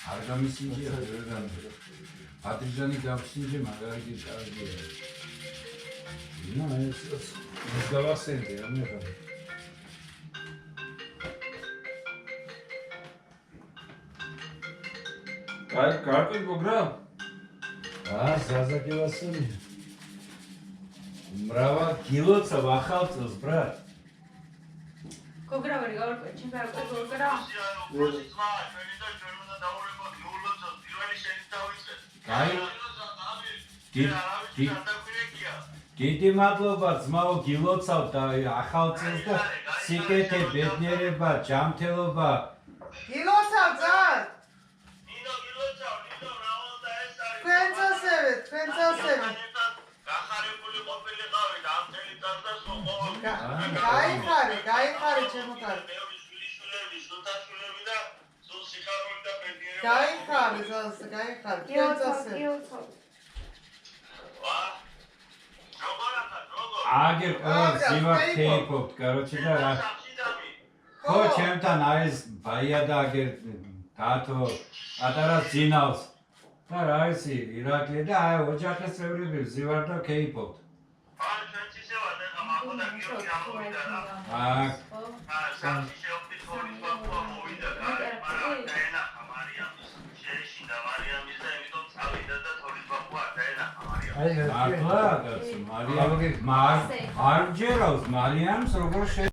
არგამისინჯია ვერგან ադրჟანი გავსინჯე მაგარი კარგია ნა ეს გავასენდე ამერა კარგი პროგრამ ზაზაკი ვასენი მრავა კილოცა ვახალწელს ბრატ გოგრავარი გავარკვე ჩემი გოგრა დიდი მადლობა ძმაო გილოცავ და ახალწელს და სიკეთე ბედნიერება ჯანმრთელობა გილოცავ ძარ გაიხარე ჩემო კარგი გაიხარე ზას გაიხარე აგერ ყველას ზივარ ქეიფობთ короче და რა ხო ჩემთან არის ბაია და აგერ დათო პატარა ძინავს და რა ისი ირაკლი და აი ოჯახის წევრები ზივარ და ქეიფობთ მარიამს როგორ